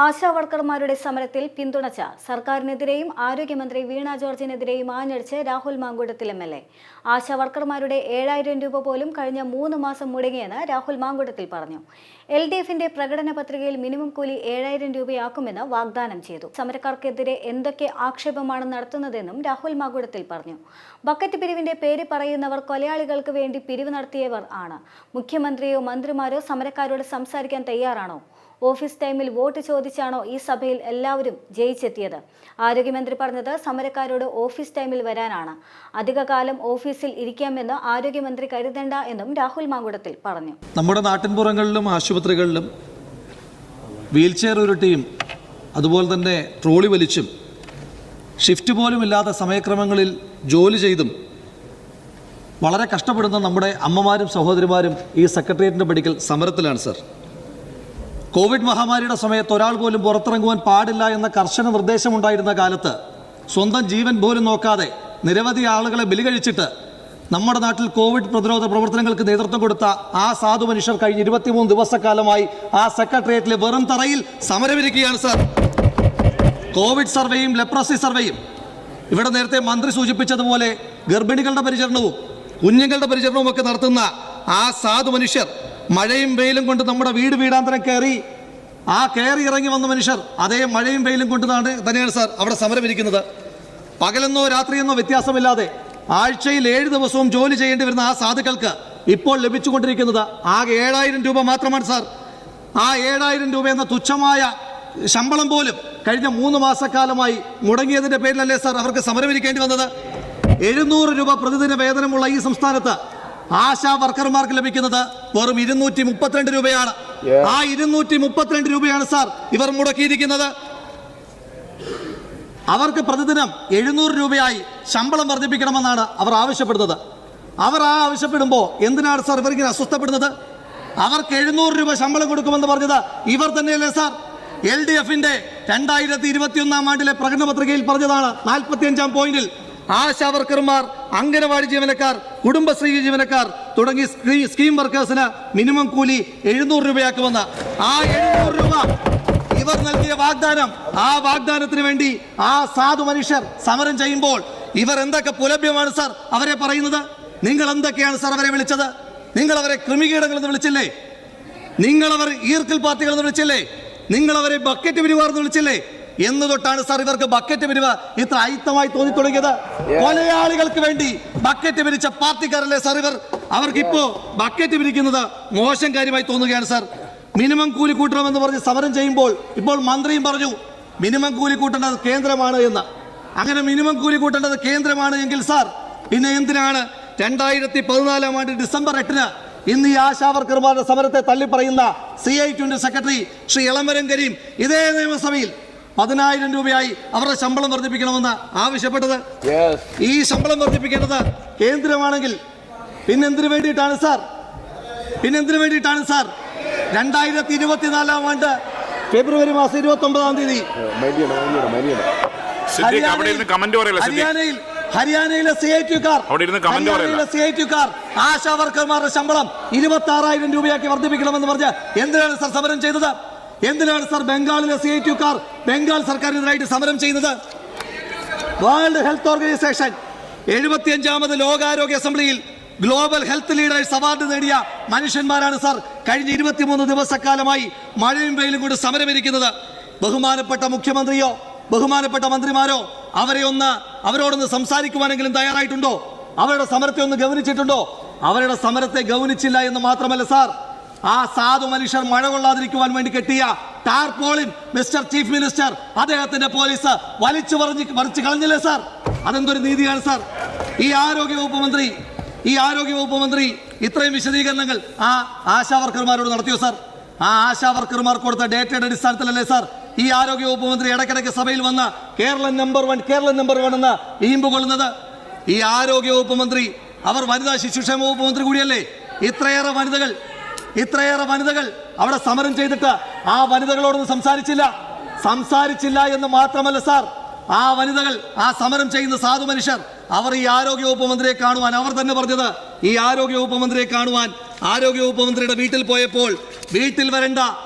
ആശാവർക്കർമാരുടെ സമരത്തിൽ പിന്തുണച്ച സർക്കാരിനെതിരെയും ആരോഗ്യമന്ത്രി വീണ ജോർജിനെതിരെയും ആഞ്ഞടിച്ച് രാഹുൽ മാങ്കൂട്ടത്തിൽ എം.എൽ.എ. ആശാവർക്കർമാരുടെ 7,000 രൂപ പോലും കഴിഞ്ഞ 3 മാസം മുടങ്ങിയെന്ന് രാഹുൽ മാങ്കൂട്ടത്തിൽ പറഞ്ഞു. LDFന്റെ പ്രകടന പത്രികയിൽ മിനിമം കൂലി 7,000 രൂപയാക്കുമെന്ന് വാഗ്ദാനം ചെയ്തു. സമരക്കാർക്കെതിരെ എന്തൊക്കെ ആക്ഷേപമാണ് നടത്തുന്നതെന്നും രാഹുൽ മാങ്കൂട്ടത്തിൽ പറഞ്ഞു. ബക്കറ്റ് പിരിവിന്റെ പേര് പറയുന്നവർ കൊലയാളികൾക്ക് വേണ്ടി പിരിവ് നടത്തിയവർ ആണ്. മുഖ്യമന്ത്രിയോ മന്ത്രിമാരോ സമരക്കാരോട് സംസാരിക്കാൻ തയ്യാറാണോ? ഓഫീസ് ടൈമിൽ വോട്ട് ചോദിച്ചാണോ ഈ സഭയിൽ എല്ലാവരും ജയിച്ചെത്തിയത്? ആരോഗ്യമന്ത്രി പറഞ്ഞത് സമരക്കാരോട് ഓഫീസ് ടൈമിൽ വരാനാണ്. അധികകാലം ഓഫീസിൽ ഇരിക്കാമെന്ന് ആരോഗ്യമന്ത്രി കരുതണ്ട എന്നും രാഹുൽ മാങ്കൂട്ടത്തിൽ പറഞ്ഞു. നമ്മുടെ നാട്ടിൻപുറങ്ങളിലും ആശുപത്രികളിലും വീൽചെയർ ഉരുട്ടിയും അതുപോലെ തന്നെ ട്രോളി വലിച്ചും ഷിഫ്റ്റ് പോലും ഇല്ലാത്ത സമയക്രമങ്ങളിൽ ജോലി ചെയ്തും വളരെ കഷ്ടപ്പെടുന്ന നമ്മുടെ അമ്മമാരും സഹോദരിമാരും ഈ സെക്രട്ടേറിയറ്റിൻ്റെ പടിക്കൽ സമരത്തിലാണ് സർ. കോവിഡ് മഹാമാരിയുടെ സമയത്ത് ഒരാൾ പോലും പുറത്തിറങ്ങുവാൻ പാടില്ല എന്ന കർശന നിർദ്ദേശമുണ്ടായിരുന്ന കാലത്ത് സ്വന്തം ജീവൻ പോലും നോക്കാതെ നിരവധി ആളുകളെ ബലി കഴിച്ചിട്ട് നമ്മുടെ നാട്ടിൽ കോവിഡ് പ്രതിരോധ പ്രവർത്തനങ്ങൾക്ക് നേതൃത്വം കൊടുത്ത ആ സാധു മനുഷ്യർ കഴിഞ്ഞ 23 ദിവസക്കാലമായി ആ സെക്രട്ടേറിയറ്റിലെ വെറും തറയിൽ സമരമിരിക്കുകയാണ് സർ. കോവിഡ് സർവേയും ലെപ്രസി സർവേയും ഇവിടെ നേരത്തെ മന്ത്രി സൂചിപ്പിച്ചതുപോലെ ഗർഭിണികളുടെ പരിചരണവും കുഞ്ഞുങ്ങളുടെ പരിചരണവും ഒക്കെ നടത്തുന്ന ആ സാധു മനുഷ്യർ മഴയും വെയിലും കൊണ്ട് നമ്മുടെ വീടാന്തരം കയറി ഇറങ്ങി വന്ന മനുഷ്യർ അതേ മഴയും വെയിലും കൊണ്ട് തന്നെയാണ് സാർ അവിടെ സമരമിരിക്കുന്നത്. പകലെന്നോ രാത്രിയെന്നോ വ്യത്യാസമില്ലാതെ ആഴ്ചയിൽ 7 ദിവസവും ജോലി ചെയ്യേണ്ടി വരുന്ന ആ സാധുക്കൾക്ക് ഇപ്പോൾ ലഭിച്ചുകൊണ്ടിരിക്കുന്നത് ആകെ 7,000 രൂപ മാത്രമാണ് സാർ. ആ 7,000 രൂപ എന്ന തുച്ഛമായ ശമ്പളം പോലും കഴിഞ്ഞ 3 മാസക്കാലമായി മുടങ്ങിയതിൻ്റെ പേരിലല്ലേ സാർ അവർക്ക് സമരമിരിക്കേണ്ടി വന്നത്? 700 രൂപ പ്രതിദിന വേതനമുള്ള ഈ സംസ്ഥാനത്ത് ആശാ വർക്കർമാർക്ക് ലഭിക്കുന്നത് വെറും 232 രൂപയാണ്. ആ 232 രൂപയാണ് സാർ ഇവർ മുടക്കിയിരിക്കുന്നത്. അവർക്ക് പ്രതിദിനം 700 രൂപയായി ശമ്പളം വർദ്ധിപ്പിക്കണമെന്നാണ് അവർ ആവശ്യപ്പെടുന്നത്. അവർ ആവശ്യപ്പെടുമ്പോൾ എന്തിനാണ് സാർ ഇവരിങ്ങനെ അസ്വസ്ഥപ്പെടുന്നത്? അവർക്ക് 700 രൂപ ശമ്പളം കൊടുക്കുമെന്ന് പറഞ്ഞത് ഇവർ തന്നെയല്ലേ സാർ? LDFന്റെ 2021 ആണ്ടിലെ പ്രകടന പത്രികയിൽ പറഞ്ഞതാണ് 45-ാം പോയിന്റിൽ ആശാവർക്കർമാർ, അംഗനവാടി ജീവനക്കാർ, കുടുംബശ്രീ ജീവനക്കാർ തുടങ്ങി സ്കീം വർക്കേഴ്സിന് മിനിമം കൂലി 700 രൂപയാക്കുമെന്ന്. ആ 700 രൂപ ഇവർ നൽകിയ വാഗ്ദാനം, ആ വാഗ്ദാനത്തിന് വേണ്ടി ആ സാധു മനുഷ്യർ സമരം ചെയ്യുമ്പോൾ ഇവർ എന്തൊക്കെ പുലഭ്യമാണ് സാർ അവരെ പറയുന്നത്? നിങ്ങൾ എന്തൊക്കെയാണ് സാർ അവരെ വിളിച്ചത്? നിങ്ങൾ അവരെ കൃമികീടങ്ങളെന്ന് വിളിച്ചില്ലേ? നിങ്ങൾ അവർ ഈർക്കൽ പാർട്ടികളെന്ന് വിളിച്ചില്ലേ? നിങ്ങൾ അവരെ ബക്കറ്റ് പിരിവാർന്ന് വിളിച്ചില്ലേ? എന്ന് തൊട്ടാണ് സാർ ഇവർക്ക് ബക്കറ്റ് പിരിവ് ഇത്ര അയിത്തമായി തോന്നി തുടങ്ങിയത്? കൊലയാളികൾക്ക് വേണ്ടി ബക്കറ്റ് പിരിച്ച പാർട്ടിക്കാരല്ലേ സാർ ഇവർ? അവർക്കിപ്പോ ബക്കറ്റ് പിരിക്കുന്നത് മോശം കാര്യമായി തോന്നുകയാണ് സാർ. മിനിമം കൂലി കൂട്ടണമെന്ന് പറഞ്ഞ് സമരം ചെയ്യുമ്പോൾ ഇപ്പോൾ മന്ത്രിയും പറഞ്ഞു മിനിമം കൂലി കൂട്ടേണ്ടത് കേന്ദ്രമാണ് എന്ന്. അങ്ങനെ മിനിമം കൂലി കൂട്ടേണ്ടത് കേന്ദ്രമാണ് എങ്കിൽ സാർ പിന്നെ എന്തിനാണ് 2014 ആണ്ട് ഡിസംബർ 8-ന് ഇന്ന് ഈ ആശാവർക്കർമാരുടെ സമരത്തെ തള്ളിപ്പറയുന്ന CITUവിന്റെ സെക്രട്ടറി ശ്രീ എളമരം കരീം ഇതേ നിയമസഭയിൽ 10,000 രൂപയായി അവരുടെ ശമ്പളം വർദ്ധിപ്പിക്കണമെന്ന് ആവശ്യപ്പെട്ടത്? ഈ ശമ്പളം വർദ്ധിപ്പിക്കേണ്ടത് കേന്ദ്രമാണെങ്കിൽ പിന്നെന്തിനു വേണ്ടിയിട്ടാണ് സാർ? 2024 ആണ്ട് ഫെബ്രുവരി മാസം 29-ാം തീയതി ഹരിയാനയിലെ CITUക്കാർ ആശാവർക്കർമാരുടെ ശമ്പളം 26,000 രൂപയാക്കി വർദ്ധിപ്പിക്കണമെന്ന് പറഞ്ഞ് എന്തിനാണ് സാർ സമരം ചെയ്തത്? എന്തിനാണ് സാർ ബംഗാളിലെ CITUക്കാർ ബംഗാൾ സർക്കാരിനെതിരായിട്ട് സമരം ചെയ്യുന്നത്? വേൾഡ് ഹെൽത്ത് ഓർഗനൈസേഷൻ 75-ാമത് ലോകാരോഗ്യ അസംബ്ലിയിൽ ഗ്ലോബൽ ഹെൽത്ത് ലീഡേഴ്സ് അവാർഡ് നേടിയ മനുഷ്യന്മാരാണ് സാർ കഴിഞ്ഞ 23 ദിവസക്കാലമായി മഴയും വെയിലും കൊണ്ട് സമരമിരിക്കുന്നത്. ബഹുമാനപ്പെട്ട മുഖ്യമന്ത്രിയോ ബഹുമാനപ്പെട്ട മന്ത്രിമാരോ അവരോടൊന്ന് സംസാരിക്കുവാനെങ്കിലും തയ്യാറായിട്ടുണ്ടോ? അവരുടെ സമരത്തെ ഒന്ന് ഗൗനിച്ചിട്ടുണ്ടോ? അവരുടെ സമരത്തെ ഗൗനിച്ചില്ല എന്ന് മാത്രമല്ല സാർ, ആ സാധു മനുഷ്യർ മഴ കൊള്ളാതിരിക്കുവാൻ വേണ്ടി കെട്ടിയ ടാർപോളിൻ മിസ്റ്റർ ചീഫ് മിനിസ്റ്റർ അദ്ദേഹത്തിന്റെ പോലീസ് വലിച്ചു കളഞ്ഞില്ലേ സാർ? അതെന്തൊരു നീതിയാണ് സാർ? ഈ ആരോഗ്യവകുപ്പ് മന്ത്രി ഇത്രയും വിശദീകരണങ്ങൾ ആ ആശാവർക്കർമാരോട് നടത്തിയോ സാർ? ആ ആശാവർക്കർമാർ കൊടുത്ത ഡേറ്റയുടെ അടിസ്ഥാനത്തിലല്ലേ സാർ ഈ ആരോഗ്യവകുപ്പ് മന്ത്രി ഇടയ്ക്കിടയ്ക്ക് സഭയിൽ വന്ന് കേരളം നമ്പർ 1 എന്ന് ഈമ്പ് കൊള്ളുന്നത്? ഈ ആരോഗ്യവകുപ്പ് മന്ത്രി അവർ വനിതാ ശിശുക്ഷേമ വകുപ്പ് മന്ത്രി കൂടിയല്ലേ? ഇത്രയേറെ വനിതകൾ അവിടെ സമരം ചെയ്തിട്ട് ആ വനിതകളോടൊന്നും സംസാരിച്ചില്ല എന്ന് മാത്രമല്ല സാർ, ആ വനിതകൾ, ആ സമരം ചെയ്യുന്ന സാധു മനുഷ്യർ അവർ ഈ ആരോഗ്യവകുപ്പ് മന്ത്രിയെ കാണുവാൻ, അവർ തന്നെ പറഞ്ഞത് ഈ ആരോഗ്യവകുപ്പ് മന്ത്രിയെ കാണുവാൻ ആരോഗ്യവകുപ്പ് മന്ത്രിയുടെ വീട്ടിൽ പോയപ്പോൾ വീട്ടിൽ വരണ്ട,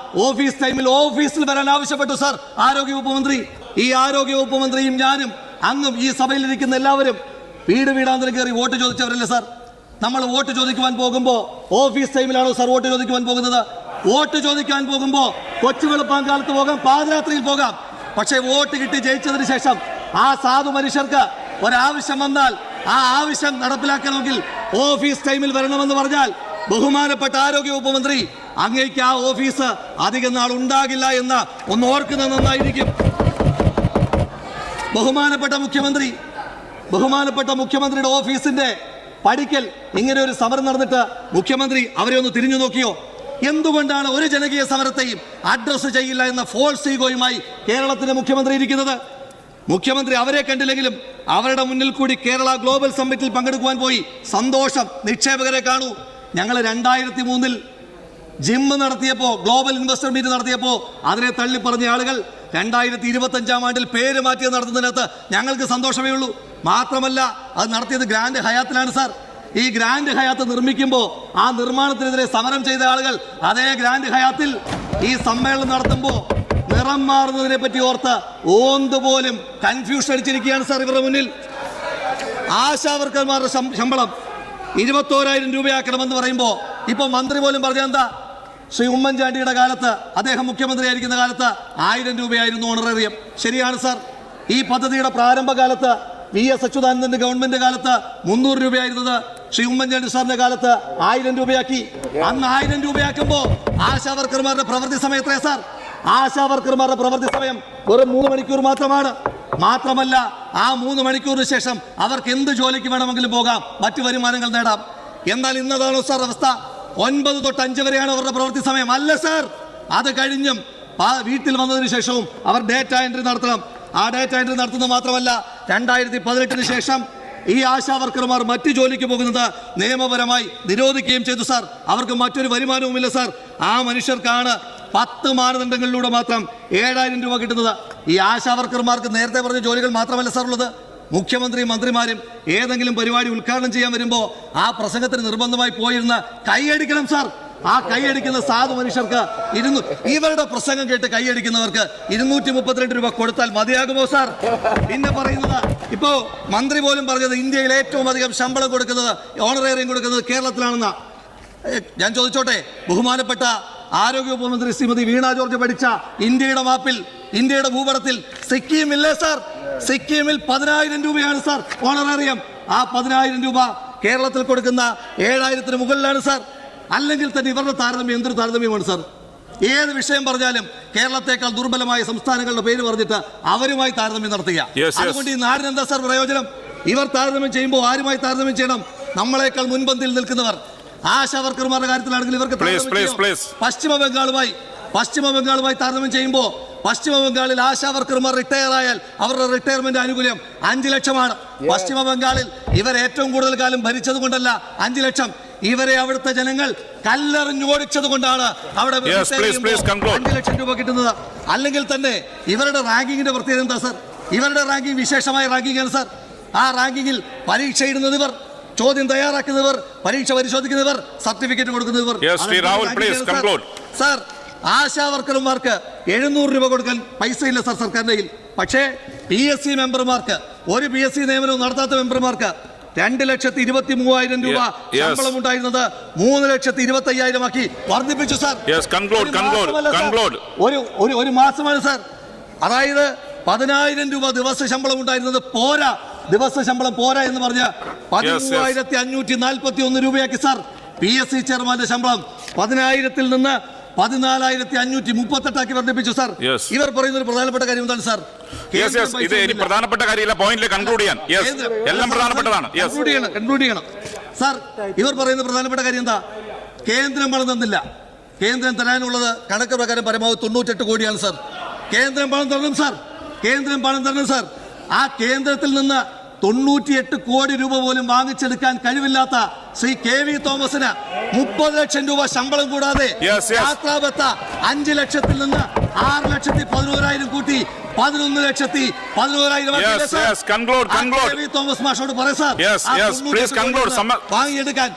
ഓഫീസ് ടൈമിൽ ഓഫീസിൽ വരാൻ ആവശ്യപ്പെട്ടു സാർ ആരോഗ്യവകുപ്പ് മന്ത്രി. ഈ ആരോഗ്യവകുപ്പ് മന്ത്രിയും ഞാനും അങ്ങും ഈ സഭയിലിരിക്കുന്ന എല്ലാവരും വീടാന്തരം കയറി വോട്ട് ചോദിച്ചവരല്ലേ സാർ? നമ്മൾ വോട്ട് ചോദിക്കുവാൻ പോകുമ്പോൾ ഓഫീസ് ടൈമിലാണോ സാർ വോട്ട് ചോദിക്കുവാൻ പോകുന്നത്? വോട്ട് ചോദിക്കാൻ പോകുമ്പോൾ കൊച്ചു വെളുപ്പാങ്കാലത്ത് പോകാം, പാതിരാത്രിയിൽ പോകാം. പക്ഷേ വോട്ട് കിട്ടി ജയിച്ചതിന് ശേഷം ആ സാധു മനുഷ്യർക്ക് ഒരാവശ്യം വന്നാൽ ആ ആവശ്യം നടപ്പിലാക്കണമെങ്കിൽ ഓഫീസ് ടൈമിൽ വരണമെന്ന് പറഞ്ഞാൽ ബഹുമാനപ്പെട്ട ആരോഗ്യവകുപ്പ് മന്ത്രി അങ്ങേക്ക് ആ ഓഫീസ് അധികം നാൾ ഉണ്ടാകില്ല എന്ന് ഒന്ന് ഓർക്കുന്നത് നന്നായിരിക്കും. ബഹുമാനപ്പെട്ട മുഖ്യമന്ത്രിയുടെ ഓഫീസിന്റെ പടിക്കൽ ഇങ്ങനെ ഒരു സമരം നടന്നിട്ട് മുഖ്യമന്ത്രി അവരെ ഒന്ന് തിരിഞ്ഞു നോക്കിയോ? എന്തുകൊണ്ടാണ് ഒരു ജനകീയ സമരത്തെയും അഡ്രസ് ചെയ്യില്ല എന്ന ഫോൾസ് ഈഗോയുമായി കേരളത്തിന്റെ മുഖ്യമന്ത്രി ഇരിക്കുന്നത്? മുഖ്യമന്ത്രി അവരെ കണ്ടില്ലെങ്കിലും അവരുടെ മുന്നിൽ കൂടി കേരള ഗ്ലോബൽ സമ്മിറ്റിൽ പങ്കെടുക്കുവാൻ പോയി. സന്തോഷം, നിക്ഷേപകരെ കാണൂ. ഞങ്ങൾ 2003 ജിമ്മ് നടത്തിയപ്പോൾ, ഗ്ലോബൽ ഇൻവെസ്റ്റർ മീറ്റ് നടത്തിയപ്പോൾ അതിനെ തള്ളി പറഞ്ഞ ആളുകൾ 2025 ആണ്ടിൽ പേര് മാറ്റിയത് നടത്തുന്നതിനകത്ത് ഞങ്ങൾക്ക് സന്തോഷമേ ഉള്ളൂ. മാത്രമല്ല അത് നടത്തിയത് ഗ്രാൻഡ് ഹയാത്തിലാണ് സാർ. ഈ ഗ്രാൻഡ് ഹയാത്ത് നിർമ്മിക്കുമ്പോൾ ആ നിർമ്മാണത്തിനെതിരെ സമരം ചെയ്ത ആളുകൾ അതേ ഗ്രാൻഡ് ഹയാത്തിൽ ഈ സമ്മേളനം നടത്തുമ്പോൾ നിറം മാറുന്നതിനെ പറ്റി ഓർത്ത് ഓന്തുപോലും കൺഫ്യൂഷൻ അടിച്ചിരിക്കുകയാണ് സാർ ഇവരുടെ മുന്നിൽ. ആശാവർക്കർമാരുടെ ശമ്പളം 21,000 രൂപയാക്കണമെന്ന് പറയുമ്പോൾ ഇപ്പൊ മന്ത്രി പോലും പറഞ്ഞെന്താ? ശ്രീ ഉമ്മൻചാണ്ടിയുടെ കാലത്ത്, അദ്ദേഹം മുഖ്യമന്ത്രിയായിരിക്കുന്ന കാലത്ത് 1000 രൂപയായിരുന്നു ഓണറേറിയം. ശരിയാണ് സാർ. ഈ പദ്ധതിയുടെ പ്രാരംഭകാലത്ത് VS അച്യുതാനന്ദന്റെ ഗവൺമെന്റ് കാലത്ത് 300 രൂപയായിരുന്നത് ശ്രീ ഉമ്മൻചാണ്ടി സാറിന്റെ കാലത്ത് 1000 രൂപയാക്കി. അന്ന് 1000 രൂപയാക്കുമ്പോൾ ആശാവർക്കർമാരുടെ പ്രവൃത്തി സമയം എത്രയാ സാർ? ആശാവർക്കർമാരുടെ പ്രവൃത്തി സമയം വെറും 3 മണിക്കൂർ മാത്രമാണ്. മാത്രമല്ല ആ 3 മണിക്കൂറിന് ശേഷം അവർക്ക് എന്ത് ജോലിക്ക് വേണമെങ്കിലും പോകാം, മറ്റു വരുമാനങ്ങൾ നേടാം. എന്നാൽ ഇന്നതാണോ സാർ അവസ്ഥ? 9 തൊട്ട് 5 വരെയാണ് അവരുടെ പ്രവൃത്തി സമയം. അല്ല സാർ, അത് കഴിഞ്ഞും വീട്ടിൽ വന്നതിന് ശേഷവും അവർ ഡേറ്റ എൻട്രി നടത്തണം. ആ ഡേറ്റ എൻട്രി നടത്തുന്നത് മാത്രമല്ല, 2018 ശേഷം ഈ ആശാവർക്കർമാർ മറ്റു ജോലിക്ക് പോകുന്നത് നിയമപരമായി നിരോധിക്കുകയും ചെയ്തു സാർ. അവർക്ക് മറ്റൊരു വരുമാനവുമില്ല സാർ. ആ മനുഷ്യർക്കാണ് 10 മാനദണ്ഡങ്ങളിലൂടെ മാത്രം 7000 രൂപ കിട്ടുന്നത്. ഈ ആശാവർക്കർമാർക്ക് നേരത്തെ പറഞ്ഞ ജോലികൾ മാത്രമല്ല സാർ ഉള്ളത്. മുഖ്യമന്ത്രിയും മന്ത്രിമാരും ഏതെങ്കിലും പരിപാടി ഉദ്ഘാടനം ചെയ്യാൻ വരുമ്പോൾ ആ പ്രസംഗത്തിന് നിർബന്ധമായി പോയിരുന്ന് കൈയടിക്കണം സാർ. ആ കൈയടിക്കുന്ന സാധു മനുഷ്യർക്ക് ഇവരുടെ പ്രസംഗം കേട്ട് കൈയടിക്കുന്നവർക്ക് 232 രൂപ കൊടുത്താൽ മതിയാകുമോ സാർ? പിന്നെ പറയുന്നത്, ഇപ്പോ മന്ത്രി പോലും പറഞ്ഞത് ഇന്ത്യയിൽ ഏറ്റവും അധികം ശമ്പളം കൊടുക്കുന്നത്, ഓണറേറിയം കൊടുക്കുന്നത് കേരളത്തിലാണെന്ന. ഞാൻ ചോദിച്ചോട്ടെ, ബഹുമാനപ്പെട്ട ആരോഗ്യവകുപ്പ് മന്ത്രി ശ്രീമതി വീണ ജോർജ് പഠിച്ച ഇന്ത്യയുടെ മാപ്പിൽ, ഇന്ത്യയുടെ ഭൂപടത്തിൽ സിക്കിം ഇല്ലേ സാർ? സിക്കിമിൽ 10,000 രൂപയാണ് സാർ ഓണറേറിയം. ആ 10,000 രൂപ കേരളത്തിൽ കൊടുക്കുന്ന 7,000-ന് മുകളിലാണ് സാർ. അല്ലെങ്കിൽ തന്നെ ഇവരുടെ താരതമ്യം എന്തൊരു താരതമ്യമാണ് സാർ? ഏത് വിഷയം പറഞ്ഞാലും കേരളത്തെക്കാൾ ദുർബലമായ സംസ്ഥാനങ്ങളുടെ പേര് പറഞ്ഞിട്ട് അവരുമായി താരതമ്യം നടത്തുക. അതുകൊണ്ട് ഈ നാടിന് എന്താ സാർ പ്രയോജനം? ഇവർ താരതമ്യം ചെയ്യുമ്പോൾ ആരുമായി താരതമ്യം ചെയ്യണം? നമ്മളെക്കാൾ മുൻപന്തിയിൽ നിൽക്കുന്നവർ. ആശാവർക്കർമാരുടെ കാര്യത്തിലാണെങ്കിൽ ഇവർക്ക് പശ്ചിമ ബംഗാളുമായി താരതമ്യം ചെയ്യുമ്പോൾ പശ്ചിമ ബംഗാളിൽ ആശാവർക്കർമാർ റിട്ടയർ ആയാൽ അവരുടെ റിട്ടയർമെന്റ് ആനുകൂല്യം 5 ലക്ഷമാണ്. പശ്ചിമ ബംഗാളിൽ ഇവർ ഏറ്റവും കൂടുതൽ കാലം ഭരിച്ചത് കൊണ്ടല്ല 5 ലക്ഷം. ഇവരെ അവിടുത്തെ ജനങ്ങൾ കല്ലെറിഞ്ഞോടിച്ചത് കൊണ്ടാണ് അവിടെ 5 ലക്ഷം രൂപ കിട്ടുന്നത്. അല്ലെങ്കിൽ തന്നെ ഇവരുടെ റാങ്കിങ്ങിന്റെ പ്രത്യേകത എന്താ സാർ? ഇവരുടെ റാങ്കിങ് വിശേഷമായ റാങ്കിങ് ആണ് സാർ. ആ റാങ്കിങ്ങിൽ പരീക്ഷ ഇടുന്നവർ, ചോദ്യം തയ്യാറാക്കുന്നവർ, പരീക്ഷ പരിശോധിക്കുന്നവർ, സർട്ടിഫിക്കറ്റ് കൊടുക്കുന്നവർ. സാർ, ആശാവർക്കർമാർക്ക് 700 രൂപ കൊടുക്കാൻ പൈസ ഇല്ല സാർ സർക്കാരിന്റെ കയ്യിൽ. പക്ഷേ PSC മെമ്പർമാർക്ക്, ഒരു PSC നിയമനവും നടത്താത്ത മെമ്പർമാർക്ക് 2,23,000 രൂപ ശമ്പളം ഉണ്ടായിരുന്നത് 3,25,000 ആക്കി വർദ്ധിപ്പിച്ചു സാർ. ഒരു മാസമാണ് സാർ. അതായത് 10,000 രൂപ ദിവസ ശമ്പളം ഉണ്ടായിരുന്നത് പോരാ, ദിവസ ശമ്പളം പോരാ എന്ന് പറഞ്ഞ് 13,541 രൂപയാക്കി സാർ. PSC ചെയർമാന്റെ ശമ്പളം 10,000-ൽ നിന്ന് 14,538 വർദ്ധിപ്പിച്ചു സാർ. ഇവർ പറയുന്ന ഒരു പ്രധാനപ്പെട്ട കാര്യം എന്താണ് സാർ? പ്രധാനപ്പെട്ട കാര്യമില്ല, പോയിന്റിൽ കൺക്ലൂഡ് ചെയ്യാൻ എല്ലാം പ്രധാനപ്പെട്ടതാണ്. കൺക്ലൂഡ് ചെയ്യണം സാർ. ഇവർ പറയുന്ന പ്രധാനപ്പെട്ട കാര്യം എന്താ? കേന്ദ്രം പണം തന്നില്ല. കേന്ദ്രം തരാനുള്ളത് കണക്ക് പ്രകാരം പരമാവധി 98 കോടിയാണ് സാർ. കേന്ദ്രം പണം തരണം സാർ, കേന്ദ്രം പണം തരണം സാർ. ആ കേന്ദ്രത്തിൽ നിന്ന് 98 കോടി രൂപ പോലും വാങ്ങിച്ചെടുക്കാൻ കഴിവില്ലാത്ത ശ്രീ KV തോമസിന് 30 ലക്ഷം രൂപ ശമ്പളം കൂടാതെ യാത്രാബത്ത 5 ലക്ഷത്തിൽ നിന്ന് 6,11,000 കൂട്ടി 11,11,000 തോമസ് മാഷോട് പറയാം സാർ. വാങ്ങിയെടുക്കാൻ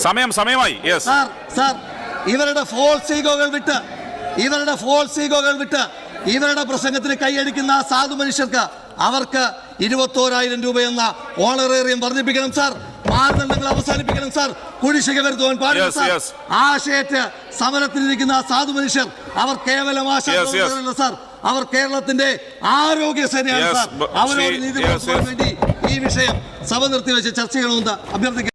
സമയമായി യെസ്. സാർ ഇവരുടെ ഫോൾസ് ഈഗോകൾ വിട്ട് ഇവരുടെ പ്രസംഗത്തിന് കൈയടിക്കുന്ന ആ സാധു മനുഷ്യർക്ക് അവർക്ക് 21,000 രൂപ എന്ന ഓണറേറിയം വർദ്ധിപ്പിക്കണം സാർ. മാനദണ്ഡങ്ങൾ അവസാനിപ്പിക്കണം സാർ. കുടിശ്ശിക വരുത്തുവാൻ പാടില്ല സാർ. ആശയറ്റ് സമരത്തിലിരിക്കുന്ന ആ സാധു മനുഷ്യർ അവർ കേവലം ആശയല്ല സാർ, അവർ കേരളത്തിന്റെ ആരോഗ്യ സേനയാണ് സാർ. അവരോട് നീതി പുലർത്താൻ വേണ്ടി ഈ വിഷയം സഭ നിർത്തിവെച്ച് ചർച്ച ചെയ്യണമെന്ന് അഭ്യർത്ഥിക്കുന്നു.